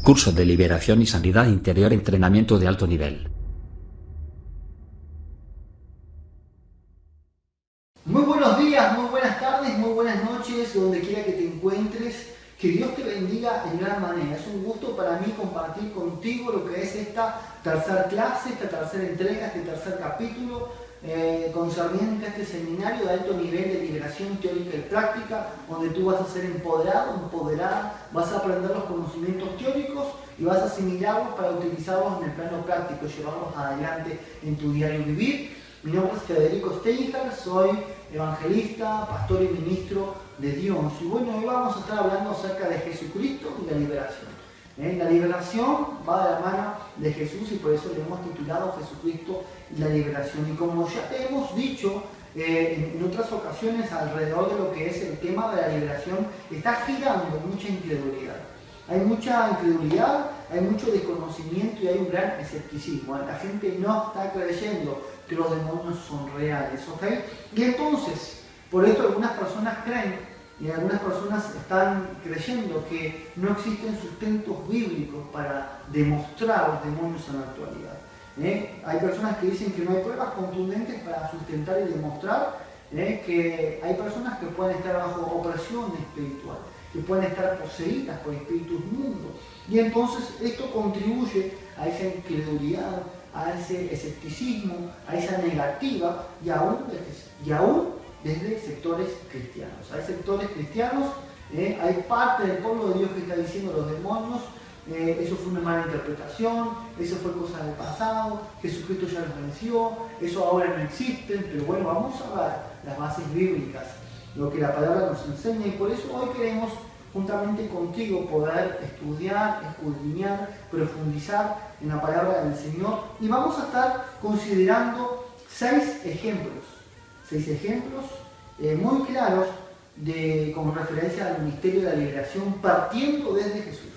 Curso de liberación y sanidad interior, entrenamiento de alto nivel. Muy buenos días, muy buenas tardes, muy buenas noches, donde quiera que te encuentres. Que Dios te bendiga en gran manera. Es un gusto para mí compartir contigo lo que es esta tercera clase, esta tercera entrega, este tercer capítulo concerniente a este seminario de alto nivel de liberación teórica y práctica, donde tú vas a ser empoderado, empoderada, vas a aprender los conocimientos teóricos y vas a asimilarlos para utilizarlos en el plano práctico, llevarlos adelante en tu diario vivir. Mi nombre es Federico Steiger, soy evangelista, pastor y ministro de Dios. Y bueno, hoy vamos a estar hablando acerca de Jesucristo y la liberación. La liberación va de la mano de Jesús y por eso le hemos titulado Jesucristo y la liberación. Y como ya te hemos dicho en otras ocasiones alrededor de lo que es el tema de la liberación, está girando mucha incredulidad. Hay mucha incredulidad, hay mucho desconocimiento y hay un gran escepticismo. La gente no está creyendo que los demonios son reales, ¿ok? Y entonces, por esto algunas personas creen y algunas personas están creyendo que no existen sustentos bíblicos para demostrar los demonios en la actualidad. Hay personas que dicen que no hay pruebas contundentes para sustentar y demostrar que hay personas que pueden estar bajo opresión espiritual, que pueden estar poseídas por espíritus mundos. Y entonces esto contribuye a esa incredulidad, a ese escepticismo, a esa negativa y aún desde sectores cristianos. Hay sectores cristianos, hay parte del pueblo de Dios que está diciendo los demonios, eso fue una mala interpretación, eso fue cosa del pasado, Jesucristo ya los venció, eso ahora no existe, pero bueno, vamos a ver las bases bíblicas, lo que la palabra nos enseña, y por eso hoy queremos juntamente contigo poder estudiar, escudriñar, profundizar en la palabra del Señor, y vamos a estar considerando 6 ejemplos muy claros como referencia al misterio de la liberación, partiendo desde Jesús,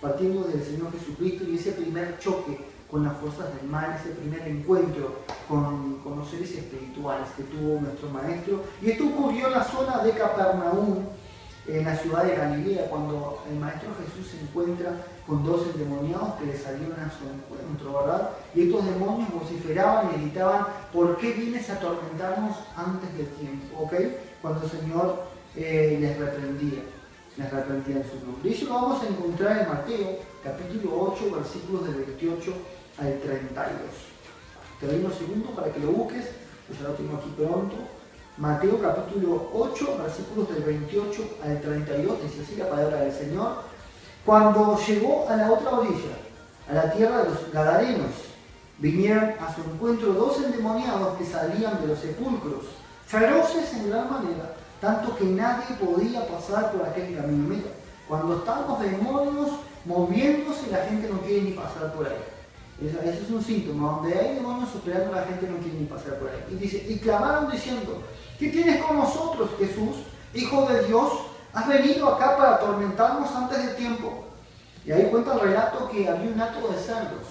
partiendo del Señor Jesucristo y ese primer choque con las fuerzas del mal, ese primer encuentro con los seres espirituales que tuvo nuestro Maestro. Y esto ocurrió en la zona de Capernaum, en la ciudad de Galilea, cuando el Maestro Jesús se encuentra con 2 endemoniados que le salieron a su encuentro, ¿verdad? Y estos demonios vociferaban y gritaban: ¿por qué vienes a atormentarnos antes del tiempo? ¿Ok? Cuando el Señor les reprendía en su nombre. Y eso lo vamos a encontrar en Mateo, capítulo 8, versículos del 28 al 32. Te doy unos segundos para que lo busques, yo ya lo tengo aquí pronto. Mateo capítulo 8, versículos del 28 al 32, dice así la palabra del Señor. Cuando llegó a la otra orilla, a la tierra de los Gadarenos, vinieron a su encuentro 2 endemoniados que salían de los sepulcros, feroces en gran manera, tanto que nadie podía pasar por aquel camino. Mira, cuando están los demonios moviéndose, la gente no quiere ni pasar por ahí. Ese es un síntoma, donde hay demonios operando, la gente no quiere ni pasar por ahí. Y dice, y clamaron diciendo: ¿qué tienes con nosotros, Jesús, Hijo de Dios? ¿Has venido acá para atormentarnos antes del tiempo? Y ahí cuenta el relato que había un hato de cerdos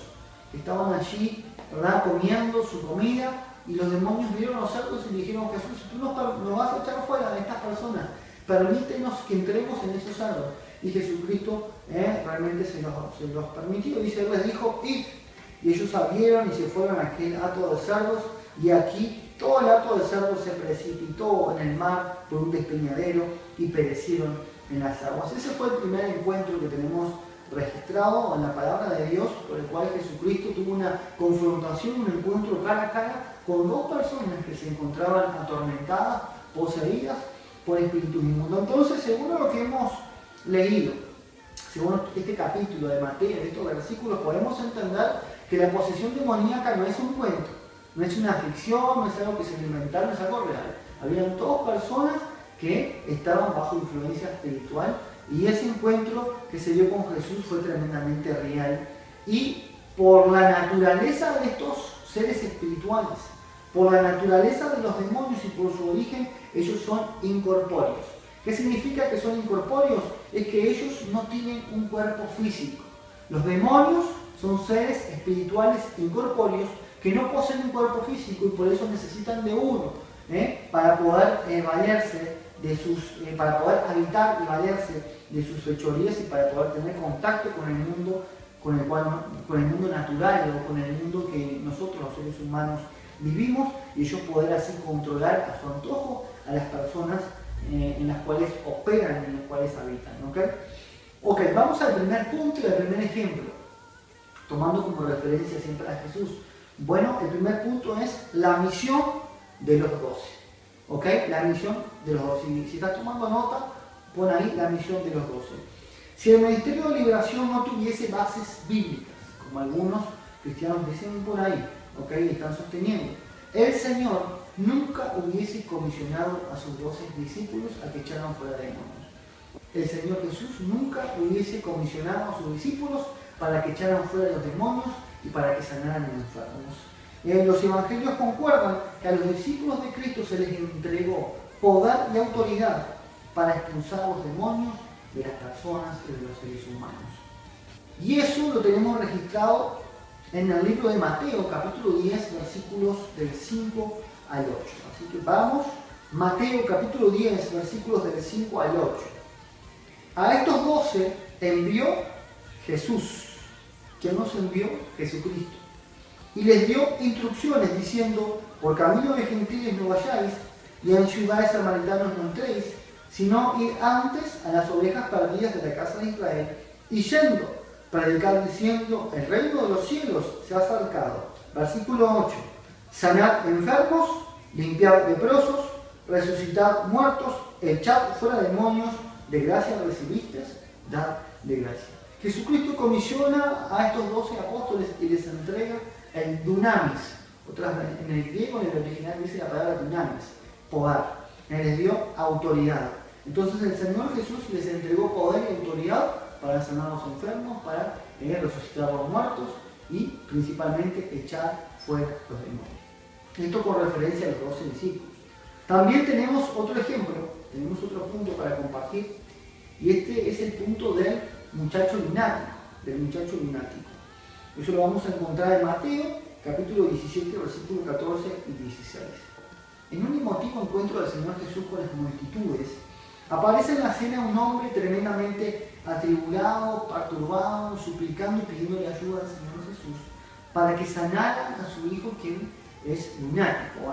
que estaban allí, ¿verdad?, comiendo su comida, y los demonios vieron a los cerdos y le dijeron: Jesús, tú nos vas a echar fuera de estas personas, permítenos que entremos en esos cerdos. Y Jesucristo realmente se los permitió. Dice, él les dijo: id. Y ellos salieron y se fueron a aquel hato de cerdos, y aquí todo el hato de cerdos se precipitó en el mar por un despeñadero y perecieron en las aguas. Ese fue el primer encuentro que tenemos registrado en la palabra de Dios, por el cual Jesucristo tuvo una confrontación, un encuentro cara a cara con 2 personas que se encontraban atormentadas, poseídas por espíritus inmundos. Entonces, según lo que hemos leído, según este capítulo de Mateo, estos versículos, podemos entender que la posesión demoníaca no es un cuento, no es una ficción, no es algo que se inventaron, es algo real. Habían 2 personas que estaban bajo influencia espiritual, y ese encuentro que se dio con Jesús fue tremendamente real. Y por la naturaleza de estos seres espirituales, por la naturaleza de los demonios y por su origen, ellos son incorpóreos. ¿Qué significa que son incorpóreos? Es que ellos no tienen un cuerpo físico. Los demonios son seres espirituales incorpóreos que no poseen un cuerpo físico y por eso necesitan de uno para poder valerse para poder habitar y valerse de sus fechorías y para poder tener contacto con el mundo, con el mundo natural o con el mundo que nosotros los seres humanos vivimos, y ellos poder así controlar a su antojo a las personas en las cuales operan, en las cuales habitan. Ok, vamos al primer punto y al primer ejemplo, tomando como referencia siempre a Jesús. Bueno, el primer punto es la misión de los 12. ¿Ok? La misión de los 12. Si estás tomando nota, pon ahí la misión de los 12. Si el ministerio de liberación no tuviese bases bíblicas, como algunos cristianos dicen por ahí, ¿ok? Están sosteniendo, el Señor nunca hubiese comisionado a sus 12 discípulos a que echaran fuera demonios. El Señor Jesús nunca hubiese comisionado a sus discípulos para que echaran fuera los demonios y para que sanaran a los enfermos. Los evangelios concuerdan que a los discípulos de Cristo se les entregó poder y autoridad para expulsar a los demonios de las personas y de los seres humanos. Y eso lo tenemos registrado en el libro de Mateo, capítulo 10, versículos del 5 al 8. Así que vamos, Mateo capítulo 10, versículos del 5 al 8. A estos 12 envió Jesús. ¿Quién nos envió? Jesucristo. Y les dio instrucciones diciendo: por camino de gentiles no vayáis, y en ciudades samaritanas no entréis, sino ir antes a las ovejas perdidas de la casa de Israel, y yendo, predicar diciendo: el reino de los cielos se ha acercado. Versículo 8. Sanad enfermos, limpiad leprosos, resucitad muertos, echad fuera demonios, de gracia recibisteis, dad de gracia. Jesucristo comisiona a estos 12 apóstoles y les entrega el dunamis. En el griego, en el original, dice la palabra dunamis, poder. Les dio autoridad. Entonces el Señor Jesús les entregó poder y autoridad para sanar a los enfermos, para resucitar a los muertos y principalmente echar fuera los demonios. Esto con referencia a los 12 discípulos. También tenemos otro ejemplo, tenemos otro punto para compartir, y este es el punto del muchacho lunático. Eso lo vamos a encontrar en Mateo, capítulo 17, versículos 14 y 16. En un emotivo encuentro del Señor Jesús con las multitudes, aparece en la escena un hombre tremendamente atribulado, perturbado, suplicando y pidiéndole ayuda al Señor Jesús para que sanara a su hijo, quien es lunático.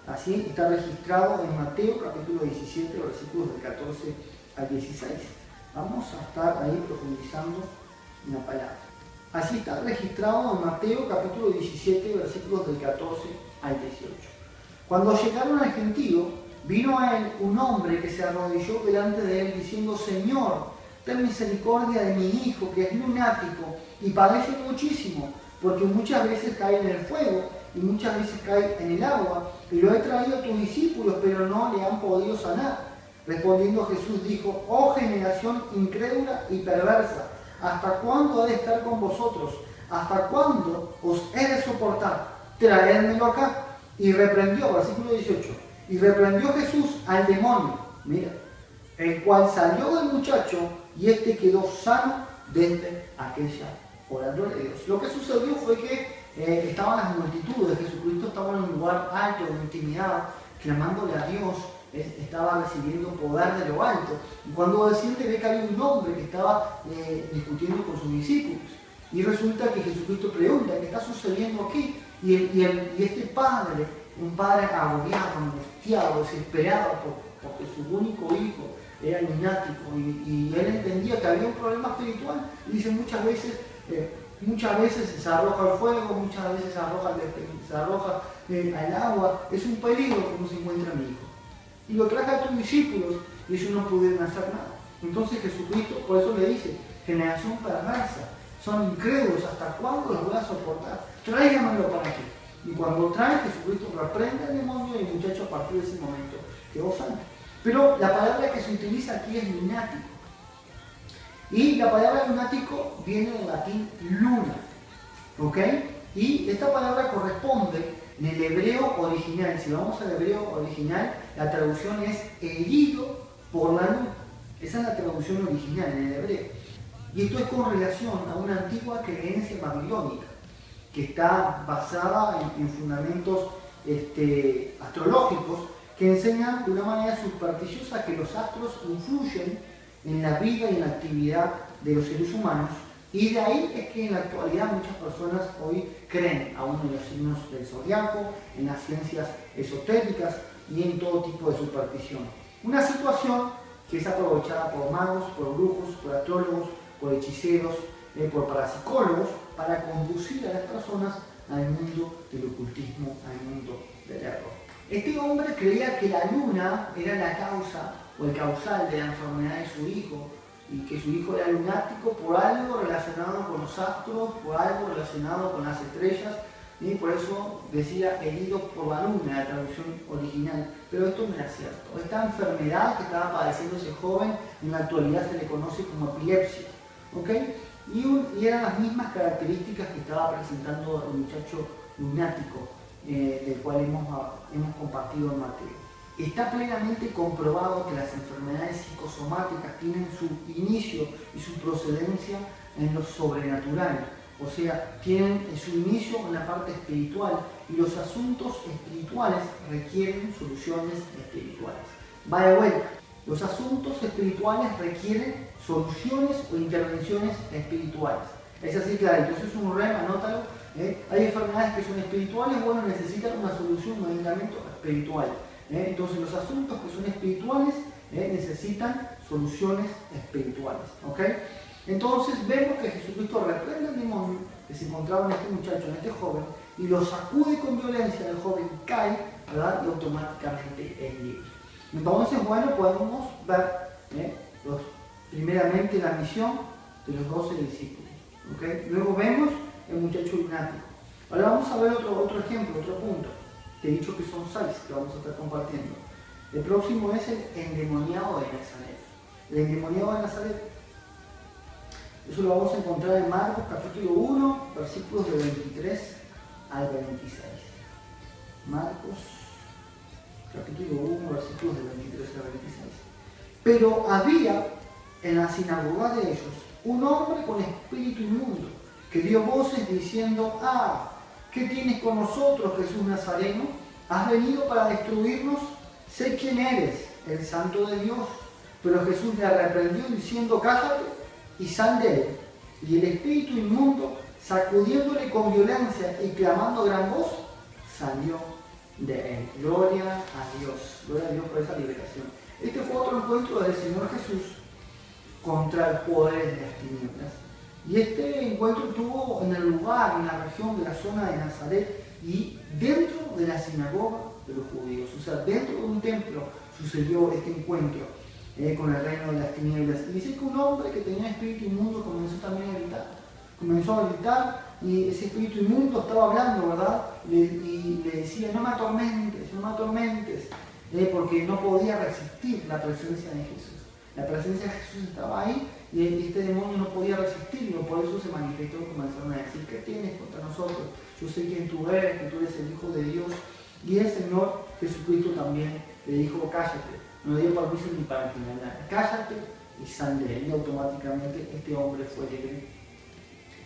Así está registrado en Mateo capítulo 17, versículos del 14 al 16. Vamos a estar ahí profundizando en la palabra. Así está registrado en Mateo capítulo 17, versículos del 14 al 18. Cuando llegaron al gentío, vino a él un hombre que se arrodilló delante de él diciendo: Señor, ten misericordia de mi hijo, que es lunático y padece muchísimo, porque muchas veces cae en el fuego y muchas veces cae en el agua, y lo he traído a tus discípulos, pero no le han podido sanar. Respondiendo Jesús dijo: oh generación incrédula y perversa, ¿hasta cuándo he de estar con vosotros? ¿Hasta cuándo os he de soportar? Traédmelo acá. Y reprendió, versículo 18, y reprendió Jesús al demonio, mira, el cual salió del muchacho, y éste quedó sano desde aquella hora. Gloria a Dios. Lo que sucedió fue que estaban las multitudes, Jesucristo estaba en un lugar alto, de intimidad, clamándole a Dios, estaba recibiendo poder de lo alto. Y cuando desciende ve que había un hombre que estaba discutiendo con sus discípulos. Y resulta que Jesucristo pregunta: ¿qué está sucediendo aquí? Y este padre, un padre agobiado, angustiado, desesperado porque su único hijo era lunático, y él entendía que había un problema espiritual, y dice: muchas veces se arroja al fuego, muchas veces se arroja al agua, es un peligro como se encuentra mi hijo. Y lo traje a tus discípulos y ellos no pudieron hacer nada. Entonces Jesucristo, por eso le dice: generación perversa, son incrédulos, ¿hasta cuándo los voy a soportar? Tráigamelo para aquí. Y cuando trae, Jesucristo reprende al demonio, y el muchacho a partir de ese momento quedó sano. Pero la palabra que se utiliza aquí es lunático. Y la palabra lunático viene del latín luna. ¿Ok? Y esta palabra corresponde en el hebreo original. Si vamos al hebreo original, la traducción es herido por la luna. Esa es la traducción original en el hebreo. Y esto es con relación a una antigua creencia babilónica que está basada en fundamentos astrológicos, que enseñan de una manera supersticiosa que los astros influyen en la vida y en la actividad de los seres humanos, y de ahí es que en la actualidad muchas personas hoy creen aún en los signos del zodiaco, en las ciencias esotéricas y en todo tipo de superstición. Una situación que es aprovechada por magos, por brujos, por astrólogos, por hechiceros, por parapsicólogos, para conducir a las personas al mundo del ocultismo, al mundo del error. Este hombre creía que la luna era la causa o el causal de la enfermedad de su hijo, y que su hijo era lunático por algo relacionado con los astros, por algo relacionado con las estrellas, y por eso decía herido por la luna, la traducción original. Pero esto no era cierto. Esta enfermedad que estaba padeciendo ese joven en la actualidad se le conoce como epilepsia, ¿ok? Y eran las mismas características que estaba presentando el muchacho lunático, del cual hemos compartido en Mateo. Está plenamente comprobado que las enfermedades psicosomáticas tienen su inicio y su procedencia en lo sobrenatural, o sea, tienen su inicio en la parte espiritual, y los asuntos espirituales requieren soluciones espirituales. Va de vuelta, los asuntos espirituales requieren soluciones o intervenciones espirituales. Es así, claro, entonces es un rema, anótalo. Hay enfermedades que son espirituales, bueno, necesitan una solución, un medicamento espiritual. Entonces los asuntos que son espirituales necesitan soluciones espirituales. ¿Okay? Entonces vemos que Jesucristo reprende al demonio que se encontraba en este muchacho, en este joven, y lo sacude con violencia. El joven cae, ¿verdad? Y automáticamente es libre. Entonces, bueno, podemos ver primeramente la misión de los 12 discípulos. ¿Okay? Luego vemos el muchacho lunático. Ahora vamos a ver otro ejemplo, otro punto. Te he dicho que son 6 que vamos a estar compartiendo. El próximo es el endemoniado de Nazaret. El endemoniado de Nazaret, eso lo vamos a encontrar en Marcos capítulo 1, versículos de 23 al 26. Marcos capítulo 1, versículos de 23 al 26. Pero había en la sinagoga de ellos un hombre con espíritu inmundo, que dio voces diciendo: ¡Ah! ¿Qué tienes con nosotros, Jesús Nazareno? ¿Has venido para destruirnos? Sé quién eres, el Santo de Dios. Pero Jesús le reprendió diciendo: cállate y sal de él. Y el espíritu inmundo, sacudiéndole con violencia y clamando a gran voz, salió de él. Gloria a Dios por esa liberación. Este fue otro encuentro del Señor Jesús contra el poder de las tinieblas. Y este encuentro tuvo en el lugar, en la región de la zona de Nazaret y dentro de la sinagoga de los judíos. O sea, dentro de un templo sucedió este encuentro con el reino de las tinieblas. Y dice que un hombre que tenía espíritu inmundo comenzó también a gritar. Comenzó a gritar y ese espíritu inmundo estaba hablando, ¿verdad? Y le decía: no me atormentes, no me atormentes, porque no podía resistir la presencia de Jesús. La presencia de Jesús estaba ahí y este demonio no podía resistirlo, por eso se manifestó y comenzaron a decir: ¿qué tienes contra nosotros? Yo sé quién tú eres, que tú eres el Hijo de Dios. Y el Señor Jesucristo también le dijo: cállate, no le dio permiso ni para que me hablara, cállate y sal de él. Y automáticamente este hombre fue libre.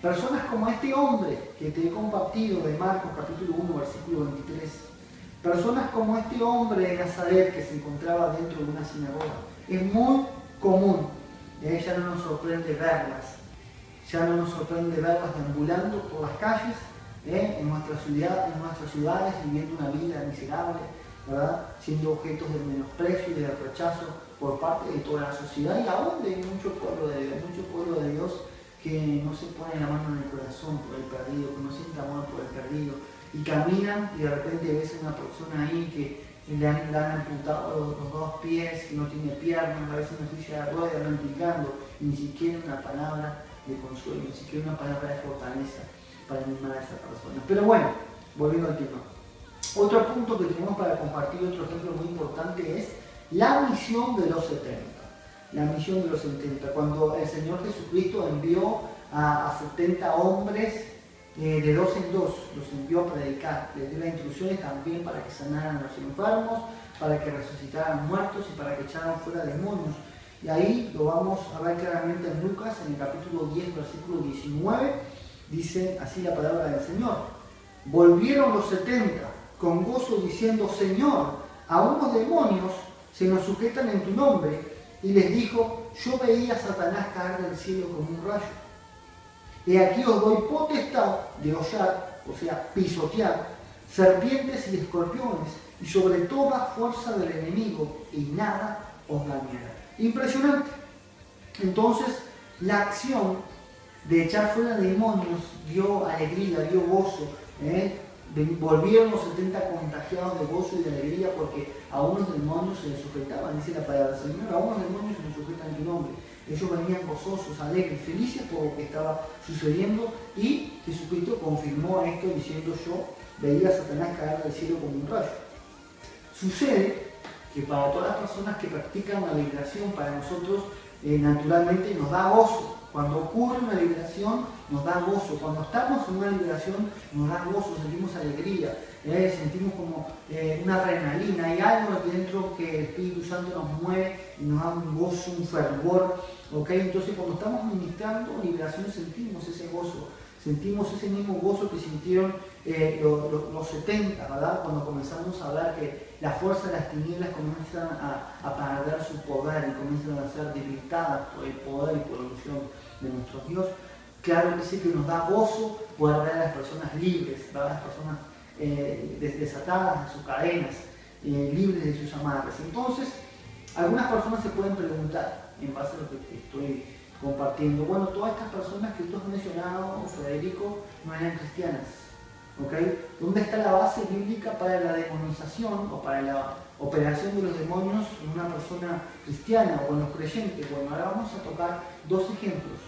Personas como este hombre que te he compartido de Marcos capítulo 1 versículo 23, personas como este hombre de Nazaret que se encontraba dentro de una sinagoga, es muy común. Ya no nos sorprende verlas, ya no nos sorprende verlas deambulando por las calles, en nuestras ciudades, viviendo una vida miserable, ¿verdad? Siendo objetos de menosprecio y de rechazo por parte de toda la sociedad y aún de mucho pueblo de Dios que no se pone la mano en el corazón por el perdido, que no siente amor por el perdido, y caminan y de repente ves a una persona ahí que le han amputado los 2 pies, que no tiene piernas, a veces una silla de ruedas, no implicando ni siquiera una palabra de consuelo, ni siquiera una palabra de fortaleza para animar a esa persona. Pero bueno, volviendo al tema. Otro punto que tenemos para compartir, otro ejemplo muy importante, es la misión de los 70. La misión de los 70. Cuando el Señor Jesucristo envió a 70 hombres de 2 en 2, los envió a predicar, les dio las instrucciones también para que sanaran a los enfermos, para que resucitaran muertos y para que echaran fuera demonios. Y ahí lo vamos a ver claramente en Lucas, en el capítulo 10, versículo 19, dice así la palabra del Señor: volvieron los 70 con gozo diciendo: Señor, a unos demonios se nos sujetan en tu nombre, y les dijo, yo veía a Satanás caer del cielo como un rayo. He aquí os doy potestad de hollar, o sea, pisotear, serpientes y escorpiones, y sobre toda fuerza del enemigo, y nada os dañará. Impresionante. Entonces, la acción de echar fuera demonios dio alegría, dio gozo. Volvieron los 70 contagiados de gozo y de alegría porque a unos demonios se les sujetaban, dice la palabra del Señor, a unos demonios se les sujetan en tu nombre. Ellos venían gozosos, alegres, felices por lo que estaba sucediendo, y Jesucristo confirmó esto diciendo, yo veía a Satanás caer del cielo como un rayo. Sucede que para todas las personas que practican la liberación, para nosotros naturalmente nos da gozo. Cuando ocurre una liberación nos da gozo. Cuando estamos en una liberación nos da gozo, sentimos alegría, sentimos como una adrenalina. Hay algo aquí dentro que el Espíritu Santo nos mueve y nos da un gozo, un fervor. ¿Okay? Entonces cuando estamos ministrando liberación sentimos ese gozo. Sentimos ese mismo gozo que sintieron los 70, ¿verdad? Cuando comenzamos a hablar que la fuerza de las tinieblas comienzan a perder su poder y comienzan a ser debilitadas por el poder y por la unción de nuestro Dios. Claro que sí que nos da gozo poder ver a las personas libres, ¿verdad? Las personas desatadas de sus cadenas, libres de sus amarres. Entonces, algunas personas se pueden preguntar, en base a lo que estoy compartiendo, bueno, todas estas personas que tú has mencionado, Federico, no eran cristianas, ¿ok? ¿Dónde está la base bíblica para la demonización o para la operación de los demonios en una persona cristiana o en los creyentes? Bueno, ahora vamos a tocar dos ejemplos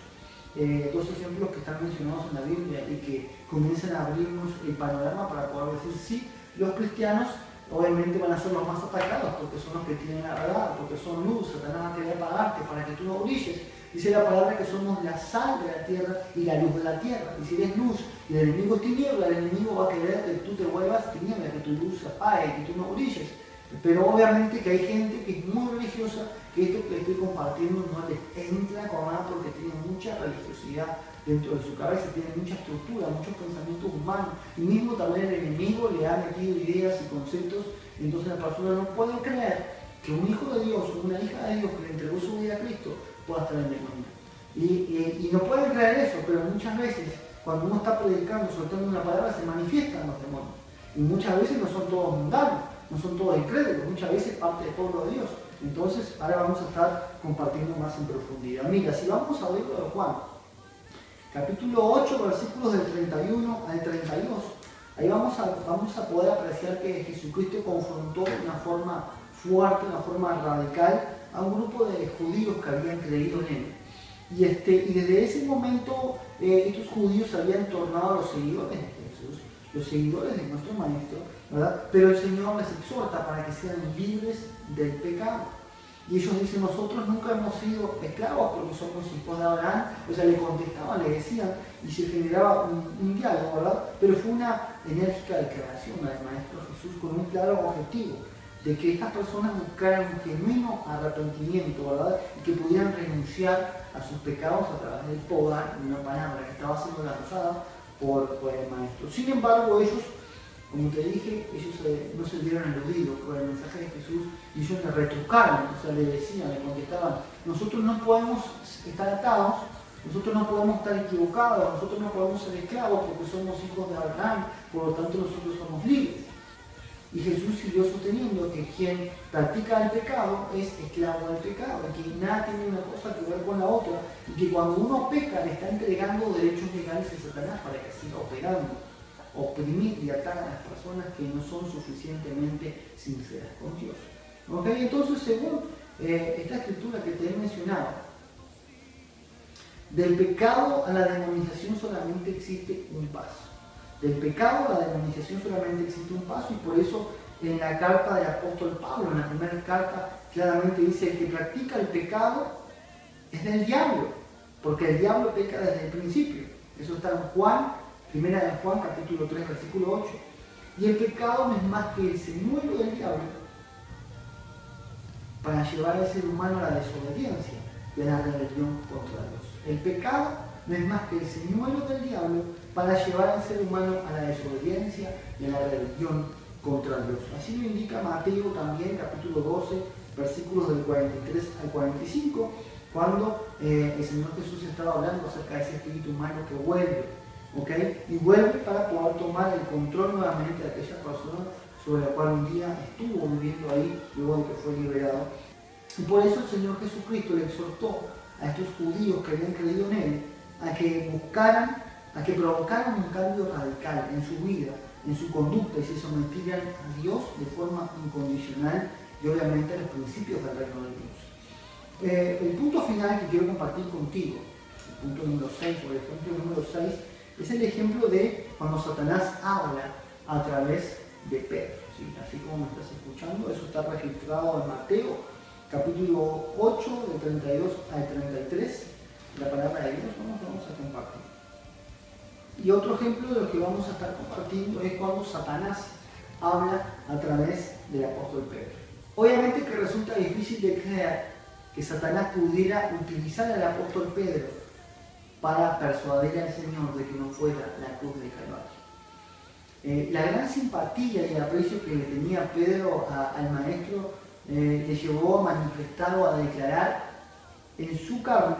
que están mencionados en la Biblia y que comienzan a abrirnos el panorama para poder decir, sí, los cristianos obviamente van a ser los más atacados porque son los que tienen la verdad, porque son luz, Satanás va a querer apagarte para que tú no brilles. Dice la palabra que somos la sal de la tierra y la luz de la tierra. Y si eres luz y el enemigo es tiniebla, el enemigo va a querer que tú te vuelvas tiniebla, que tu luz se apague, que tú no brilles. Pero obviamente que hay gente que es muy religiosa, que esto que estoy compartiendo no les entra con nada porque tiene mucha religiosidad dentro de su cabeza, tiene mucha estructura, muchos pensamientos humanos. Y mismo también el enemigo le ha metido ideas y conceptos, entonces la persona no puede creer que un hijo de Dios o una hija de Dios que le entregó su vida a Cristo pueda estar en demonio. Y no pueden creer eso, pero muchas veces cuando uno está predicando, soltando una palabra, se manifiestan los demonios. Y muchas veces no son todos mundanos, no son todos incrédulos, muchas veces parte del pueblo de Dios. Entonces ahora vamos a estar compartiendo más en profundidad. Mira, si vamos a ver lo de Juan, capítulo 8, versículos del 31 al 32, ahí vamos a poder apreciar que Jesucristo confrontó de una forma fuerte, de una forma radical, a un grupo de judíos que habían creído en él. Y desde ese momento estos judíos se habían tornado los seguidores de Jesús, los seguidores de nuestro Maestro, ¿verdad? Pero el Señor les exhorta para que sean libres del pecado. Y ellos dicen, nosotros nunca hemos sido esclavos porque somos hijos de Abraham. O sea, le contestaban, le decían, y se generaba un diálogo, ¿verdad? Pero fue una enérgica declaración del Maestro Jesús con un claro objetivo, de que estas personas buscaran un genuino arrepentimiento, ¿verdad? Y que pudieran renunciar a sus pecados a través del poder de una palabra que estaba siendo lanzada por el Maestro. Sin embargo, ellos, como te dije, ellos no se vieron aludidos por el mensaje de Jesús y ellos le retrucaron, o sea, le decían, le contestaban, nosotros no podemos estar atados, nosotros no podemos estar equivocados, nosotros no podemos ser esclavos porque somos hijos de Abraham, por lo tanto nosotros somos libres. Y Jesús siguió sosteniendo que quien practica el pecado es esclavo del pecado, que nada tiene una cosa que ver con la otra, y que cuando uno peca le está entregando derechos legales a Satanás para que siga operando, oprimir y atar a las personas que no son suficientemente sinceras con Dios. ¿Okay? Entonces, según esta escritura que te he mencionado, del pecado a la demonización solamente existe un paso. Del pecado a la demonización solamente existe un paso, y por eso en la carta del apóstol Pablo, en la primera carta, claramente dice, el que practica el pecado es del diablo, porque el diablo peca desde el principio. Eso está en Juan, primera de Juan, capítulo 3, versículo 8. Y el pecado no es más que el señuelo del diablo para llevar al ser humano a la desobediencia y a la rebelión contra Dios. El pecado no es más que el señuelo del diablo para llevar al ser humano a la desobediencia y a la rebelión contra Dios. Así lo indica Mateo también, capítulo 12, versículos del 43 al 45, cuando el Señor Jesús estaba hablando acerca de ese espíritu humano que vuelve, ¿okay? Y vuelve para poder tomar el control nuevamente de aquella persona sobre la cual un día estuvo viviendo ahí, luego de que fue liberado. Y por eso el Señor Jesucristo le exhortó a estos judíos que habían creído en Él a que buscaran, a que provocaran un cambio radical en su vida, en su conducta, y se sometieran a Dios de forma incondicional y obviamente a los principios del reino de Dios. El punto final que quiero compartir contigo, el punto número 6, o el ejemplo número 6, es el ejemplo de cuando Satanás habla a través de Pedro. ¿Sí? Así como me estás escuchando, eso está registrado en Mateo, capítulo 8, del 32 al 33, la palabra de Dios, vamos a compartir. Y otro ejemplo de lo que vamos a estar compartiendo es cuando Satanás habla a través del apóstol Pedro. Obviamente que resulta difícil de creer que Satanás pudiera utilizar al apóstol Pedro para persuadir al Señor de que no fuera la cruz del Calvario. La gran simpatía y aprecio que le tenía Pedro al maestro le llevó a manifestar o a declarar en su carne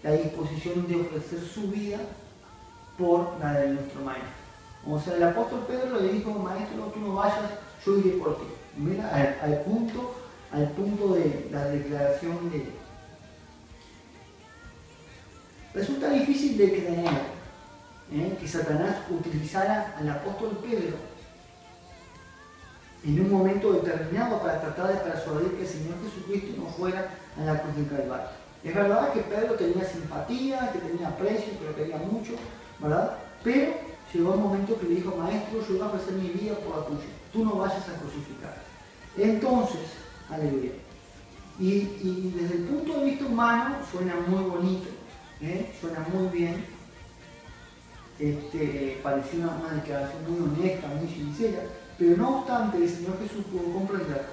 la disposición de ofrecer su vida por la de nuestro maestro. O sea, el apóstol Pedro le dijo: maestro, tú no vayas, yo iré por ti. Mira, al punto de la declaración de... Resulta difícil de creer que Satanás utilizara al apóstol Pedro en un momento determinado para tratar de persuadir que el Señor Jesucristo no fuera a la cruz del Calvario. Es verdad que Pedro tenía simpatía, que tenía aprecio, que lo quería mucho, ¿verdad? Pero llegó el momento que le dijo: maestro, yo voy a ofrecer mi vida por la tuya, tú no vayas a crucificar. Entonces, aleluya. Y desde el punto de vista humano suena muy bonito, suena muy bien, parecía una declaración muy honesta, muy sincera, pero no obstante el Señor Jesús pudo comprender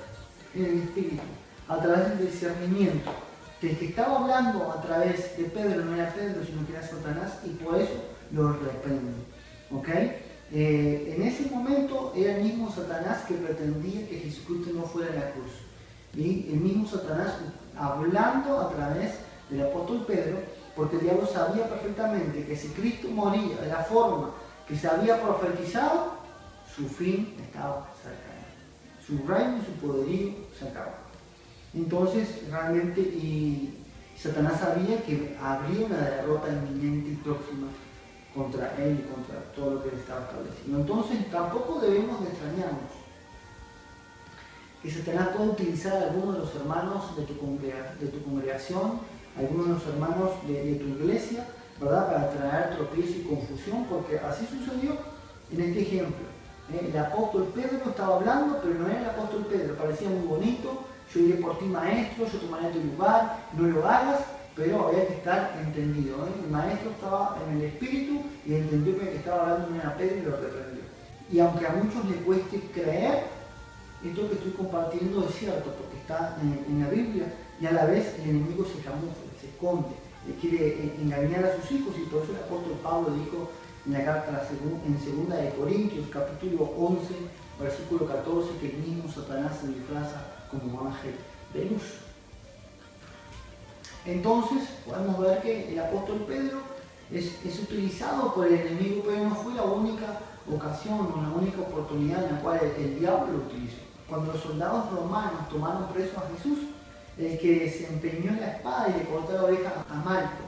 en el Espíritu, a través del discernimiento, que el que estaba hablando a través de Pedro no era Pedro, sino que era Satanás, y por eso lo reprende. ¿Okay? En ese momento era el mismo Satanás que pretendía que Jesucristo no fuera a la cruz. Y el mismo Satanás hablando a través del apóstol Pedro, porque el diablo sabía perfectamente que si Cristo moría de la forma que se había profetizado, su fin estaba cercano. Su reino y su poderío se acabó. Entonces, realmente, y Satanás sabía que habría una derrota inminente y próxima contra él y contra todo lo que él estaba estableciendo. Entonces, tampoco debemos de extrañarnos que Satanás pueda utilizar a algunos de los hermanos de tu congregación, algunos de los hermanos de tu iglesia, ¿verdad?, para traer tropiezo y confusión, porque así sucedió en este ejemplo. El apóstol Pedro estaba hablando, pero no era el apóstol Pedro, parecía muy bonito: yo iré por ti, maestro, yo tomaré tu lugar, no lo hagas, pero había que estar entendido. El maestro estaba en el espíritu y entendió que el que estaba hablando no era Pedro y lo reprendió. Y aunque a muchos les cueste creer, esto que estoy compartiendo es cierto, porque está en la Biblia, y a la vez el enemigo se camufla, se esconde, le quiere engañar a sus hijos, y por eso el apóstol Pablo dijo en la carta en 2 de Corintios, capítulo 11, versículo 14, que el mismo Satanás se disfraza como ángel de luz. Entonces podemos ver que el apóstol Pedro es utilizado por el enemigo, pero no fue la única ocasión o la única oportunidad en la cual el diablo lo utilizó. Cuando los soldados romanos tomaron preso a Jesús, el que se empeñó en la espada y le cortó la oreja a Malco,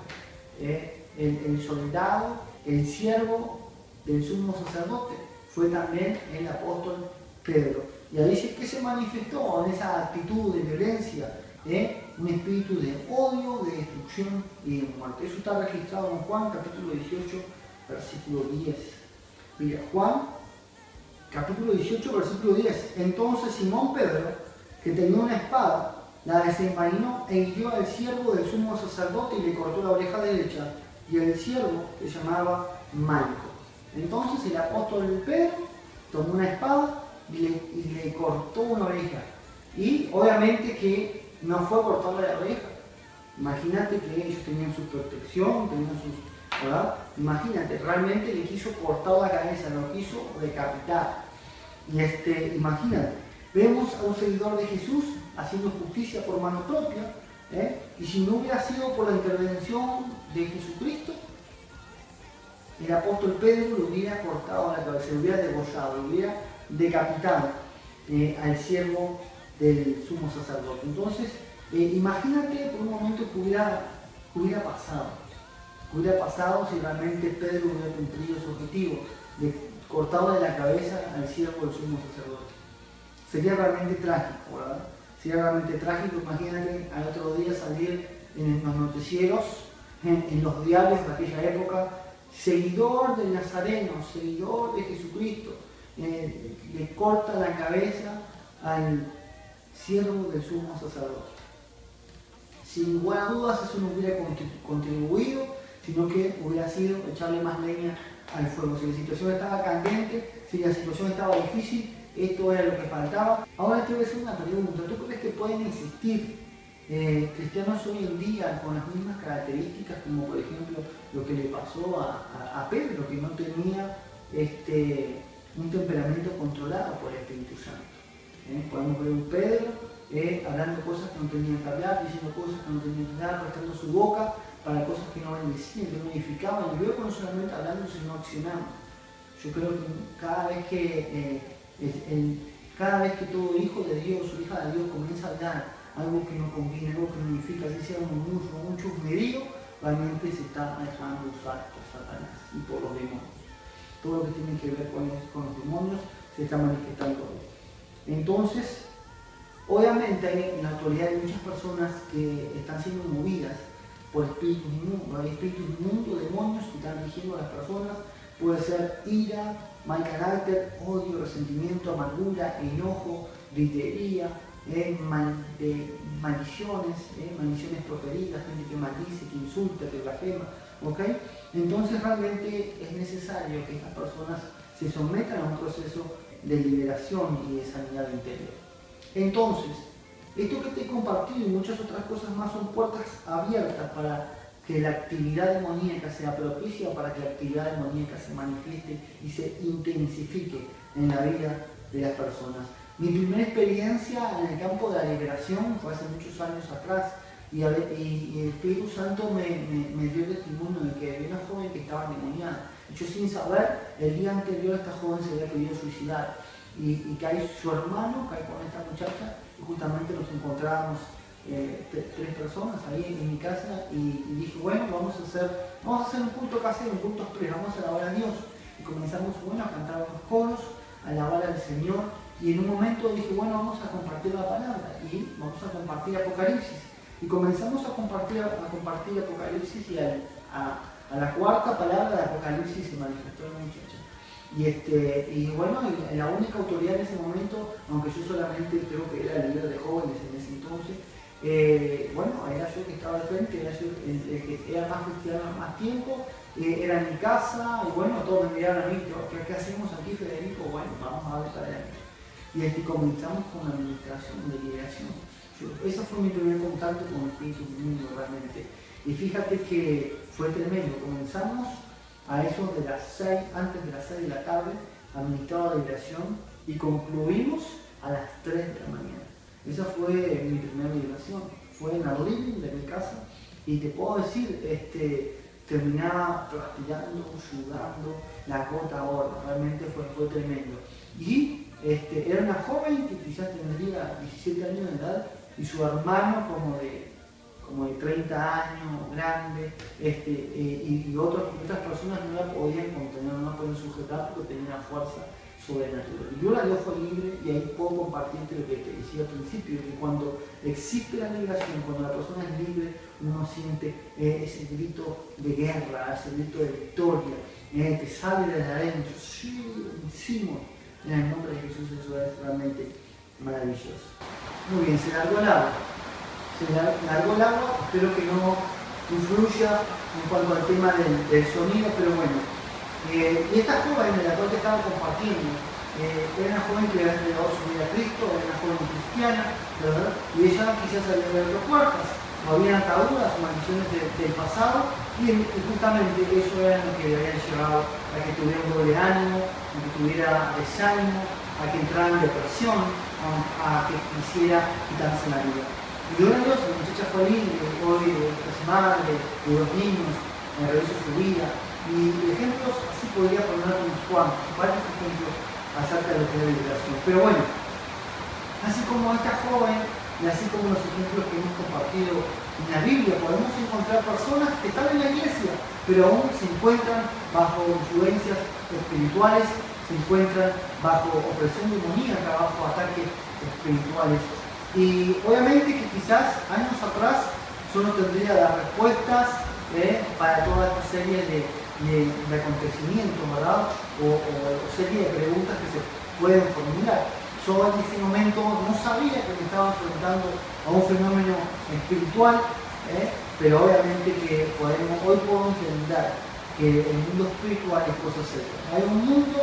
el soldado, el siervo del sumo sacerdote, fue también el apóstol Pedro. Y ahí dice que se manifestó en esa actitud de violencia, un espíritu de odio, de destrucción y de muerte. Eso está registrado en Juan capítulo 18, versículo 10. Mira, Juan capítulo 18, versículo 10. Entonces Simón Pedro, que tenía una espada, la desenvainó e hirió al siervo del sumo sacerdote y le cortó la oreja derecha, y el siervo se llamaba Malco. Entonces el apóstol Pedro tomó una espada y le cortó una oreja. Y obviamente que no fue cortarle la oreja. Imagínate que ellos tenían su protección, tenían sus... ¿verdad? Imagínate, realmente le quiso cortar la cabeza, lo quiso decapitar. Imagínate, vemos a un seguidor de Jesús haciendo justicia por mano propia, y si no hubiera sido por la intervención de Jesucristo, el apóstol Pedro lo hubiera cortado la cabeza, lo hubiera degollado, lo hubiera decapitado al siervo del sumo sacerdote. Entonces, imagínate por un momento que hubiera pasado si realmente Pedro hubiera cumplido su objetivo de cortarle la cabeza al siervo del sumo sacerdote. Sería realmente trágico, ¿verdad? Sería realmente trágico. Imagínate al otro día salir en los noticieros, en los diarios de aquella época: seguidor del Nazareno, seguidor de Jesucristo, le corta la cabeza al siervo del sumo sacerdote. Sin lugar a dudas eso no hubiera contribuido, sino que hubiera sido echarle más leña al fuego. Si la situación estaba candente, si la situación estaba difícil, esto era lo que faltaba. Ahora te voy a hacer una pregunta: ¿tú crees que pueden existir cristianos hoy en día con las mismas características, como por ejemplo lo que le pasó a Pedro, que no tenía un temperamento controlado por el Espíritu Santo? Podemos ver un Pedro hablando cosas que no tenía que hablar, diciendo cosas que no tenía que hablar, prestando su boca para cosas que no bendecían, que no edificaban, y luego no solamente hablando, sino accionando. Yo creo que cada vez que todo hijo de Dios o hija de Dios comienza a hablar algo que no conviene, algo que no edifica, si sea un muslo, un chusmerío, realmente se está dejando usar por Satanás y por los demonios. Todo lo que tiene que ver con los demonios se está manifestando hoy. Entonces, obviamente hay en la actualidad hay muchas personas que están siendo movidas por espíritus inmundos. Hay espíritus inmundos, demonios que están dirigiendo a las personas. Puede ser ira, mal carácter, odio, resentimiento, amargura, enojo, gritería, maldiciones proferidas, gente que maldice, que insulta, que blasfema. ¿Okay? Entonces realmente es necesario que estas personas se sometan a un proceso de liberación y de sanidad interior. Entonces, esto que te he compartido y muchas otras cosas más son puertas abiertas para que la actividad demoníaca sea propicia, para que la actividad demoníaca se manifieste y se intensifique en la vida de las personas. Mi primera experiencia en el campo de la liberación fue hace muchos años atrás, y el Espíritu Santo me dio testimonio de que había una joven que estaba endemoniada. Yo, sin saber, el día anterior esta joven se había querido suicidar, y cae su hermano, cae con esta muchacha, y justamente nos encontrábamos tres personas ahí en mi casa, y dije, bueno, vamos a hacer un culto casero, un culto express, vamos a alabar a Dios. Y comenzamos, a cantar unos coros, a alabar al Señor, y en un momento dije, bueno, vamos a compartir la palabra, y vamos a compartir Apocalipsis. Y comenzamos a compartir Apocalipsis, y a la cuarta palabra de Apocalipsis se manifestó la muchacha. Y la única autoridad en ese momento, aunque yo solamente creo que era el líder de jóvenes en ese entonces, era yo que estaba al frente, era yo el que era más cristiano más tiempo, era en mi casa, y todos me miraron a mí: ¿qué hacemos aquí, Federico? Vamos a ver para adelante. Y comenzamos con la administración de liberación. Ese fue mi primer contacto con el Espíritu Inmundo realmente. Y fíjate que fue tremendo. Comenzamos a eso de antes de las 6 de la tarde, administrado la liberación, y concluimos a las 3 de la mañana. Esa fue mi primera liberación. Fue en el living de mi casa, y te puedo decir, terminaba transpirando, sudando, la gota gorda. Realmente fue tremendo. Y era una joven que quizás tendría 17 años de edad, y su hermano como de 30 años, grande, y otras personas no la podían contener, no la podían sujetar porque tenía una fuerza sobrenatural. Y yo la dejo libre, y ahí puedo compartirte lo que te decía al principio, que cuando existe la liberación, cuando la persona es libre, uno siente ese grito de guerra, ese grito de victoria, que sale desde adentro. Sí, vencimos. En el nombre de Jesús, eso es realmente maravilloso. Muy bien, se largó el agua. Espero que no influya en cuanto al tema del sonido, pero bueno. Y esta joven de la cual te estaba compartiendo, era una joven que había entregado su vida a Cristo, era una joven cristiana, ¿verdad? Y ella quizás había abierto puertas, o había ataduras o maldiciones del pasado, y justamente eso era lo que le habían llevado a que tuviera un doble ánimo, a que tuviera desánimo, a que entrara en depresión, a que quisiera quitarse la vida. Y de Dios, la muchacha fue libre, hoy es madre de 2 niños, realizó su vida. Y ejemplos así podría poner unos cuantos, varios ejemplos acerca de lo que es la liberación. Pero bueno, así como esta joven y así como los ejemplos que hemos compartido en la Biblia, podemos encontrar personas que están en la iglesia, pero aún se encuentran bajo influencias espirituales, se encuentran bajo opresión demoníaca, bajo ataques espirituales. Y obviamente que quizás años atrás yo no tendría las respuestas para toda esta serie de acontecimientos, ¿verdad? O serie de preguntas que se pueden formular. Yo en ese momento no sabía que me estaba enfrentando a un fenómeno espiritual, pero obviamente que hoy puedo entender que el mundo espiritual es cosa seria. Hay un mundo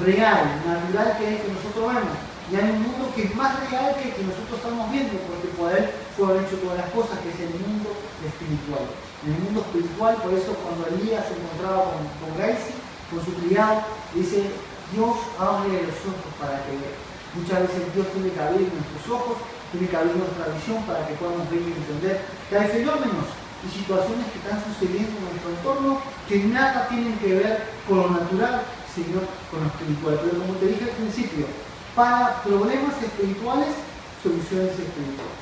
real, natural, que es el que nosotros vemos, y hay un mundo que es más real que el que nosotros estamos viendo, porque por él fueron hechas todas las cosas, que es el mundo espiritual. En el mundo espiritual, por eso cuando Elías se encontraba con Gehazi, con su criado, dice: Dios abre los ojos para que vean. Muchas veces Dios tiene que abrir nuestros ojos, tiene que abrir nuestra visión para que podamos ver y entender que hay fenómenos y situaciones que están sucediendo en nuestro entorno que nada tienen que ver con lo natural, sino con lo espiritual. Pero como te dije al principio, para problemas espirituales, soluciones espirituales.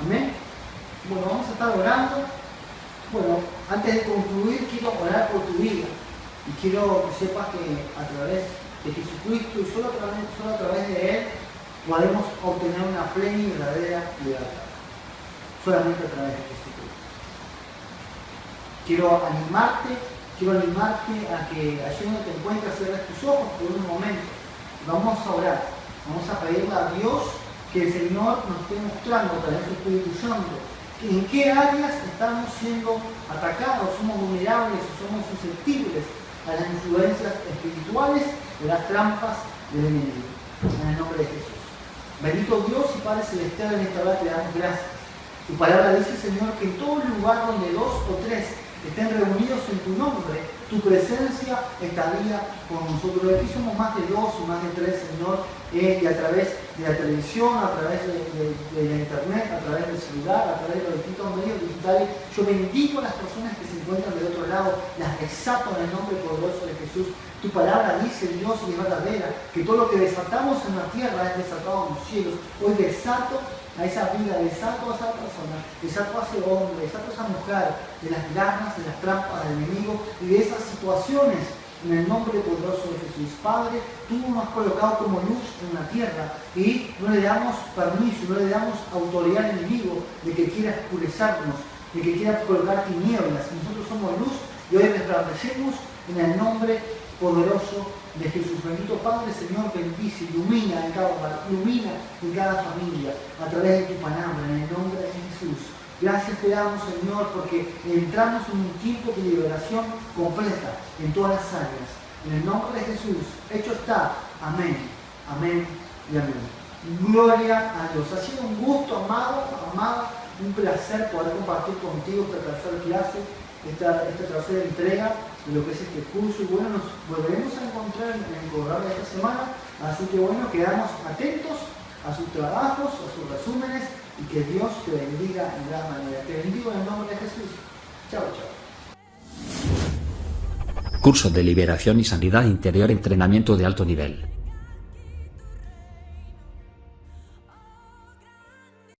Amén. Bueno, vamos a estar orando. Bueno, antes de concluir, quiero orar por tu vida. Y quiero que sepas que a través de Jesucristo y solo a través de Él podemos obtener una plena y verdadera libertad. Solamente a través de Jesucristo. Quiero animarte a que allí donde te encuentres cierres tus ojos por un momento. Vamos a orar. Vamos a pedirle a Dios que el Señor nos esté mostrando a través del Espíritu Santo en qué áreas estamos siendo atacados, somos vulnerables, somos susceptibles a las influencias espirituales de las trampas del enemigo. En el nombre de Jesús. Bendito Dios y Padre Celestial, en esta hora te damos gracias. Tu palabra dice, Señor, que en todo lugar donde 2 o 3 estén reunidos en tu nombre, tu presencia estaría con nosotros. Aquí somos más de 2 y más de 3, Señor, y a través de la televisión, a través de la internet, a través del celular, a través de los distintos medios digitales. Yo bendigo a las personas que se encuentran del otro lado, las desato en el nombre poderoso de Jesús. Tu palabra dice, Dios, y es verdadera, que todo lo que desatamos en la tierra es desatado en los cielos. Hoy desato a esa vida, desato a esa persona, desato a ese hombre, desato a esa mujer de las garras, de las trampas del enemigo y de esas situaciones en el nombre poderoso de Jesús. Padre, tú nos has colocado como luz en la tierra y no le damos permiso, no le damos autoridad al enemigo de que quiera oscurecernos, de que quiera colocar tinieblas. Nosotros somos luz y hoy resplandecemos en el nombre poderoso de Jesús. Bendito Padre, Señor, bendice, ilumina en cada hogar, ilumina en cada familia a través de tu palabra, en el nombre de Jesús. Gracias te damos, Señor, porque entramos en un tiempo de liberación completa en todas las áreas. En el nombre de Jesús, hecho está. Amén, amén y amén. Gloria a Dios. Ha sido un gusto, amado, amada, un placer poder compartir contigo esta tercera clase, esta tercera entrega de lo que es este curso. Y bueno, nos volveremos a encontrar en el programa de esta semana. Así que bueno, quedamos atentos a sus trabajos, a sus resúmenes, y que Dios te bendiga en gran manera. Te bendigo en el nombre de Jesús. Chao, chao. Curso de liberación y sanidad interior, entrenamiento de alto nivel.